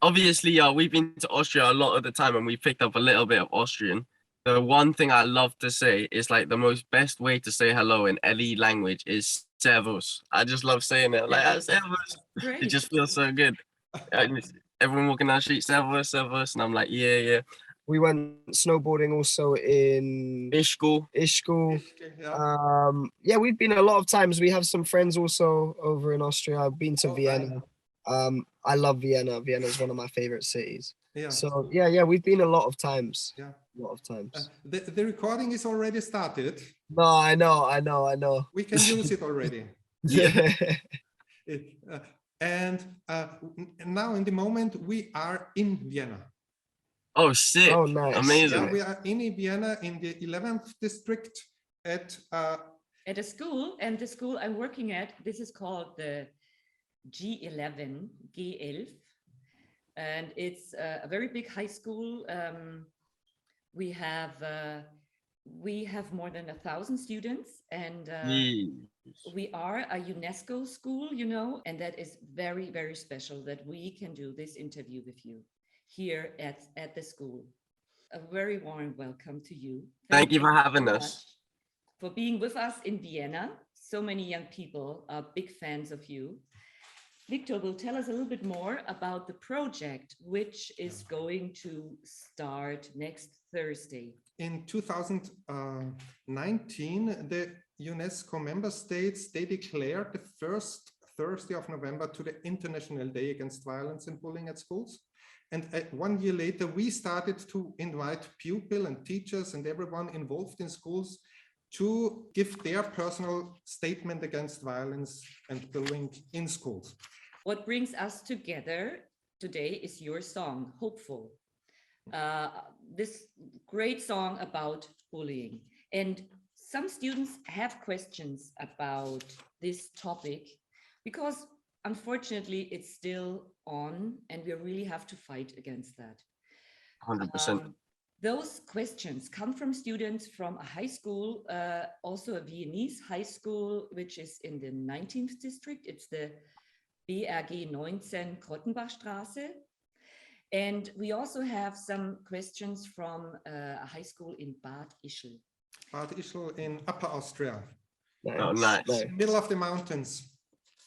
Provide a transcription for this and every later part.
Obviously, we've been to Austria a lot of the time and we picked up a little bit of Austrian. The one thing I love to say is like the most best way to say hello in any language is servus. I just love saying it. Like, servus. It Great. just feels so good. And everyone walking down the street, servus, servus. And I'm like, yeah, yeah. We went snowboarding also in Ishkul. Yeah. Yeah, we've been a lot of times. We have some friends also over in Austria. I've been to Vienna. I love Vienna. Vienna is one of my favorite cities. Yeah. So yeah, we've been a lot of times. Yeah. A lot of times. The recording is already started. No, I know. We can use it already. Yeah. And now in the moment we are in Vienna. Oh, sick. Oh, nice. Amazing. Yeah, we are in Vienna in the 11th district at a school, and the school I'm working at, this is called the G11, G11, and it's a very big high school. We have more than 1,000 students, and we are a UNESCO school, you know, and that is very, very special that we can do this interview with you here at the school. A very warm welcome to you. Thank you for having us. For being with us in Vienna. So many young people are big fans of you. Victor will tell us a little bit more about the project, which is going to start next Thursday. In 2019, the UNESCO member states, they declared the first Thursday of November to the International Day Against Violence and Bullying at Schools. And 1 year later, we started to invite pupils and teachers and everyone involved in schools to give their personal statement against violence and bullying in schools. What brings us together today is your song, Hopeful. This great song about bullying. And some students have questions about this topic because unfortunately it's still on and we really have to fight against that. 100%. Those questions come from students from a high school, also a Viennese high school, which is in the 19th district. It's the BRG 19 Krottenbachstraße. And we also have some questions from a high school in Bad Ischl. Bad Ischl in Upper Austria. Nice. Oh, nice. Middle of the mountains.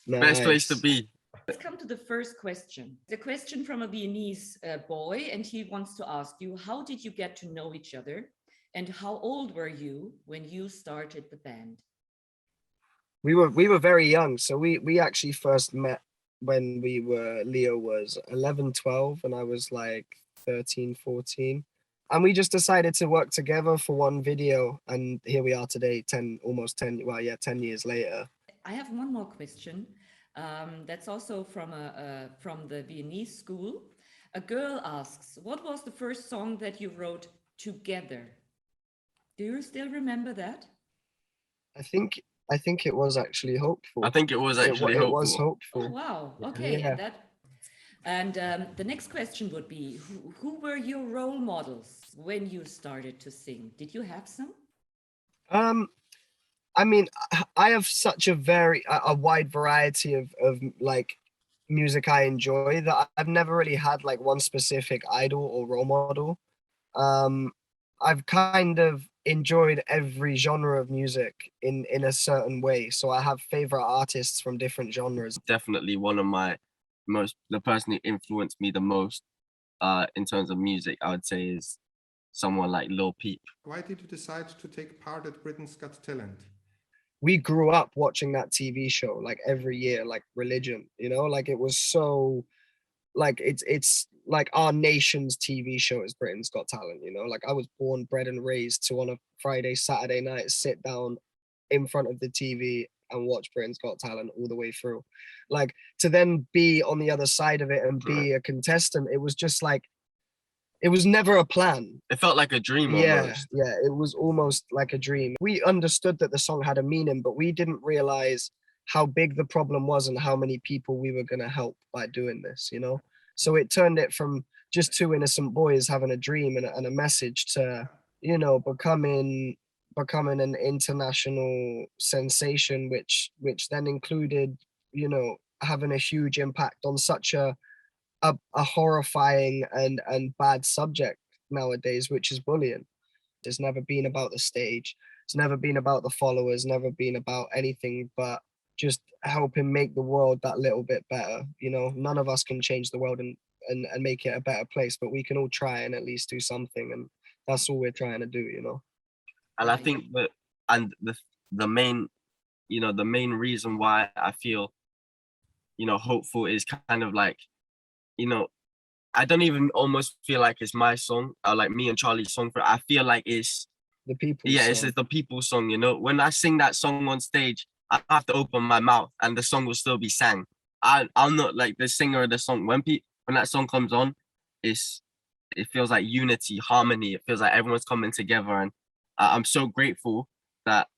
Nice. Best place to be. Let's come to the first question. The question from a Viennese boy, and he wants to ask you, how did you get to know each other? And how old were you when you started the band? We were very young. So we actually first met when Leo was 11, 12, and I was like 13, 14. And we just decided to work together for one video. And here we are today, 10 years later. I have one more question. That's also from the Viennese school. A girl asks, what was the first song that you wrote together? Do you still remember that? I think it was actually Hopeful. I think it was actually It Hopeful. was Hopeful. Oh, wow. Okay. Yeah. And the next question would be, who were your role models when you started to sing? Did you have some? I mean, I have such a wide variety of like music I enjoy that I've never really had like one specific idol or role model. I've kind of enjoyed every genre of music in a certain way. So I have favorite artists from different genres. Definitely one of the person who influenced me the most in terms of music, I would say, is someone like Lil Peep. Why did you decide to take part at Britain's Got Talent? We grew up watching that TV show like every year, like religion, you know, like it was so like it's like our nation's TV show is Britain's Got Talent, you know, like I was born, bred and raised to on a Friday, Saturday night, sit down in front of the TV and watch Britain's Got Talent all the way through. Like to then be on the other side of it and be a contestant, it was just like, it was never a plan. It felt like a dream almost. Yeah, it was almost like a dream. We understood that the song had a meaning, but we didn't realize how big the problem was and how many people we were going to help by doing this, you know? So it turned it from just two innocent boys having a dream and a message to, you know, becoming an international sensation, which then included, you know, having a huge impact on such a a horrifying and bad subject nowadays, which is bullying. It's never been about the stage. It's never been about the followers, never been about anything but just helping make the world that little bit better. You know, none of us can change the world and make it a better place, but we can all try and at least do something. And that's all we're trying to do, you know. And I think that, and the main, the main reason why I feel, hopeful is kind of like, I don't even almost feel like it's my song or like me and Charlie's song. I feel like it's The people. it's the people's song. When I sing that song on stage, I have to open my mouth and the song will still be sang. I'm not like the singer of the song. When that song comes on, it feels like unity, harmony. It feels like everyone's coming together, and I'm so grateful that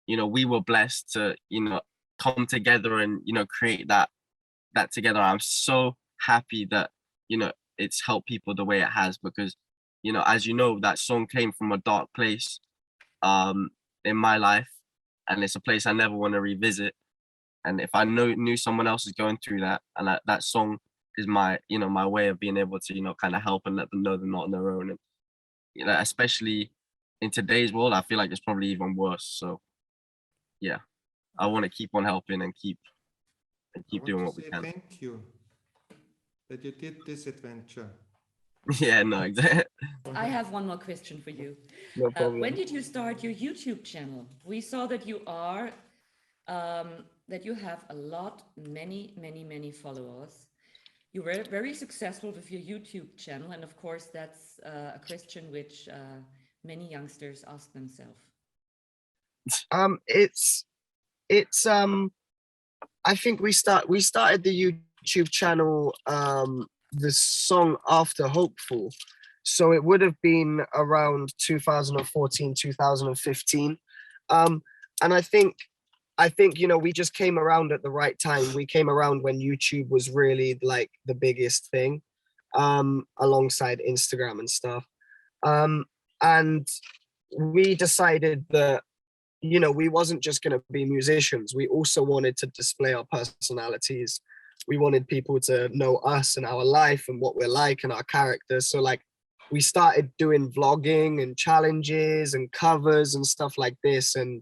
we were blessed to come together and create that together. I'm so happy that it's helped people the way it has, because as that song came from a dark place in my life, and it's a place I never want to revisit. And if I knew someone else is going through that, and that song is my my way of being able to kind of help and let them know they're not on their own. And especially in today's world, I feel like it's probably even worse. So yeah, I want to keep on helping and keep doing what we can. Thank you that you did this adventure. Yeah, no, exactly. I have one more question for you. No problem. When did you start your YouTube channel? We saw that you are, that you have many followers. You were very successful with your YouTube channel. And of course, that's a question which many youngsters ask themselves. It's I think we started the YouTube channel the song after Hopeful, so it would have been around 2014 2015, and I think we just came around at the right time. We came around when YouTube was really like the biggest thing, alongside Instagram and stuff, and we decided that we wasn't just going to be musicians. We also wanted to display our personalities. We wanted people to know us and our life and what we're like and our characters. So like we started doing vlogging and challenges and covers and stuff like this. And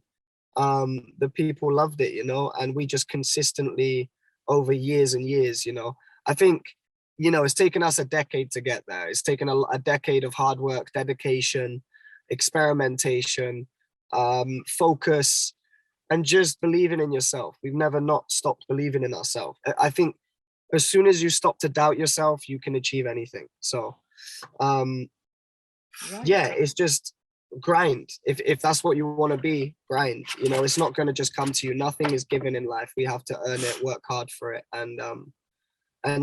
the people loved it, and we just consistently over years and years, I think, it's taken us a decade to get there. It's taken a decade of hard work, dedication, experimentation, focus, and just believing in yourself. We've never not stopped believing in ourselves. I think as soon as you stop to doubt yourself, you can achieve anything. So yeah, it's just grind. If that's what you want to be, grind. It's not going to just come to you. Nothing is given in life. We have to earn it, work hard for it. And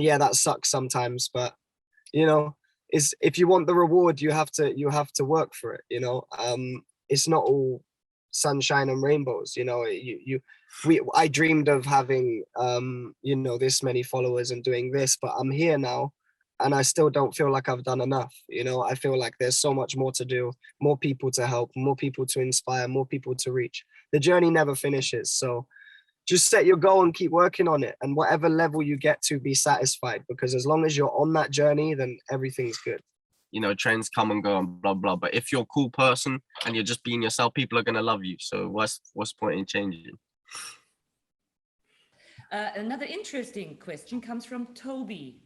yeah, that sucks sometimes, but is if you want the reward, you have to work for it. It's not all sunshine and rainbows. I dreamed of having this many followers and doing this, but I'm here now and I still don't feel like I've done enough. I feel like there's so much more to do, more people to help, more people to inspire, more people to reach. The journey never finishes. So just set your goal and keep working on it, and whatever level you get to, be satisfied, because as long as you're on that journey, then everything's good. Trends come and go and blah blah, but if you're a cool person and you're just being yourself, people are gonna love you. So what's the point in changing? Another interesting question comes from Toby.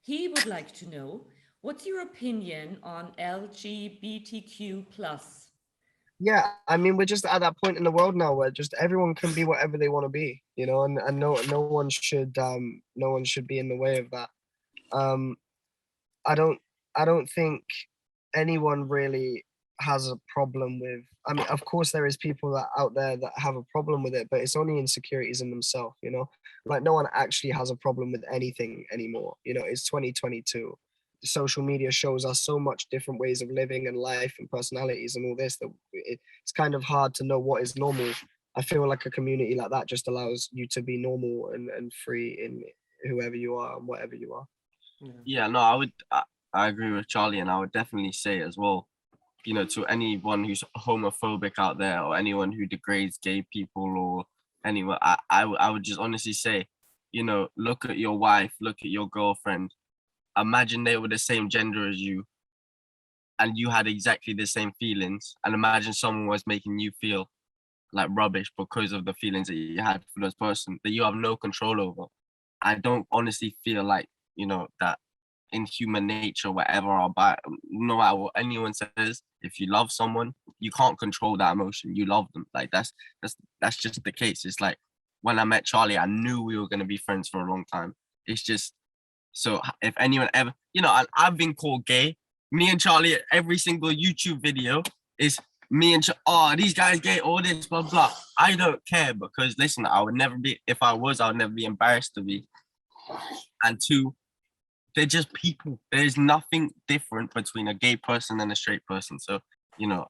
He would like to know, what's your opinion on LGBTQ+? Yeah, I mean, we're just at that point in the world now where just everyone can be whatever they want to be, and no one should be in the way of that. I don't think anyone really has a problem with, I mean, of course there is people that out there that have a problem with it, but it's only insecurities in themselves, like no one actually has a problem with anything anymore. It's 2022. Social media shows us so much different ways of living and life and personalities and all this, that it's kind of hard to know what is normal. I feel like a community like that just allows you to be normal and free in whoever you are and whatever you are. Yeah, no, I agree with Charlie, and I would definitely say as well, to anyone who's homophobic out there, or anyone who degrades gay people, or anyone, I would just honestly say, look at your wife, look at your girlfriend, imagine they were the same gender as you and you had exactly the same feelings, and imagine someone was making you feel like rubbish because of the feelings that you had for this person that you have no control over. I don't honestly feel like, you know, that in human nature, whatever our no matter what anyone says, if you love someone, you can't control that emotion. You love them. Like that's just the case. It's like when I met Charlie, I knew we were gonna be friends for a long time. It's just so if anyone ever, you know, I've been called gay. Me and Charlie, every single YouTube video is me and oh, these guys gay, all this, blah blah. I don't care because listen, I would never be. If I was, I would never be embarrassed to be. And two, they're just people. There's nothing different between a gay person and a straight person. So, you know,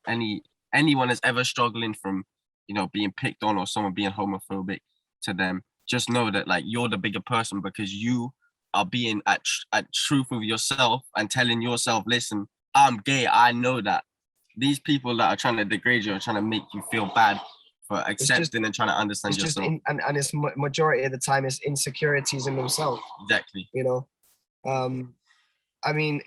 anyone that's ever struggling from, you know, being picked on or someone being homophobic to them, just know that like you're the bigger person because you are being at truth with yourself and telling yourself, listen, I'm gay. I know that. These people that are trying to degrade you are trying to make you feel bad for accepting and trying to understand it's yourself. and it's majority of the time it's insecurities in themselves. Exactly. You know, I mean,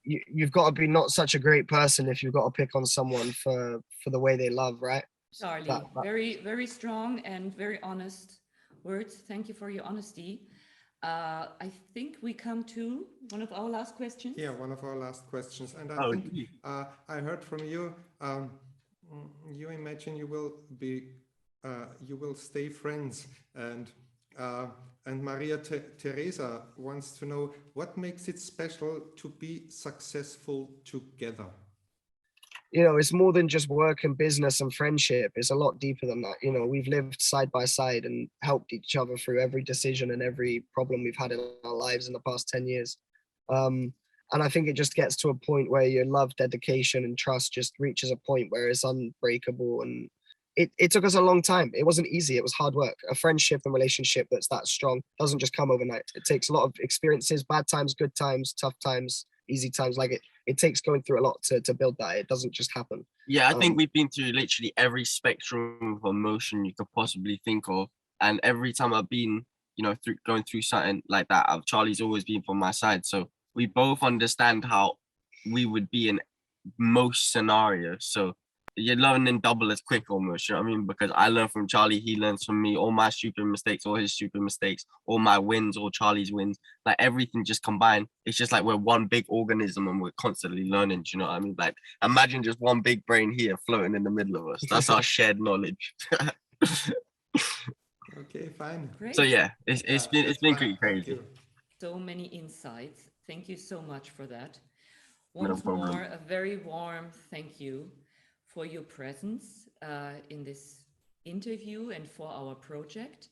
you've got to be not such a great person if you've got to pick on someone for the way they love, right? Charlie, very, very strong and very honest words. Thank you for your honesty. I think we come to one of our last questions. Yeah, one of our last questions. And I think I heard from you, you imagine you will be, you will stay friends. And Maria Teresa wants to know what makes it special to be successful together. You know, it's more than just work and business and friendship. It's a lot deeper than that. You know, we've lived side by side and helped each other through every decision and every problem we've had in our lives in the past 10 years. And I think it just gets to a point where your love, dedication, and trust just reaches a point where it's unbreakable. And it took us a long time. It wasn't easy. It was hard work. A friendship and relationship that's that strong doesn't just come overnight. It takes a lot of experiences, bad times, good times, tough times, easy times. Like it takes going through a lot to build that. It doesn't just happen. Yeah, I think we've been through literally every spectrum of emotion you could possibly think of. And every time I've been, you know, going through something like that, Charlie's always been from my side. So we both understand how we would be in most scenarios. So you're learning double as quick almost, you know what I mean? Because I learn from Charlie, he learns from me, all my stupid mistakes, all his stupid mistakes, all my wins, all Charlie's wins, like everything just combined. It's just like we're one big organism and we're constantly learning, do you know what I mean? Like imagine just one big brain here floating in the middle of us. That's our shared knowledge. Okay, fine. Great. So yeah, it's been pretty crazy. So many insights. Thank you so much for that. No Once problem. more, a very warm thank you for your presence in this interview and for our project.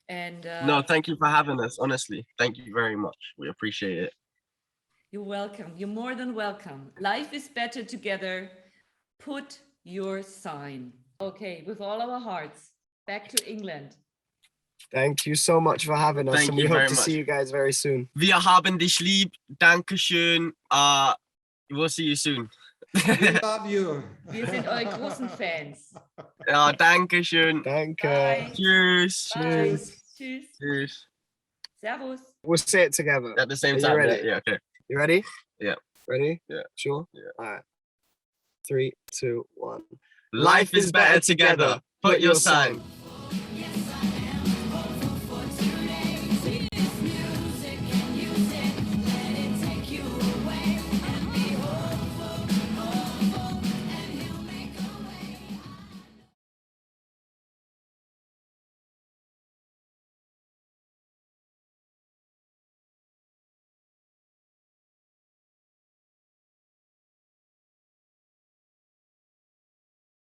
And No, thank you for having us. Honestly, thank you very much. We appreciate it. you're welcome. You're more than welcome. Life is better together. Put your sign. Okay, with all our hearts, back to England. Thank you so much for having us. Thank And we you hope very to much. see you guys very soon. Wir haben dich lieb. Dankeschön. We'll see you soon. We love you. Wir sind eure großen Fans. Ja, Dankeschön. Danke. Bye. Tschüss. Bye. Cheers. Tschüss. Tschüss. Servus. We'll say it together. At the same Are you time. ready? Yeah, okay. You ready? Yeah. Ready? Yeah. Sure? Yeah. All right. 3, 2, 1. Life is better together. Put your sign.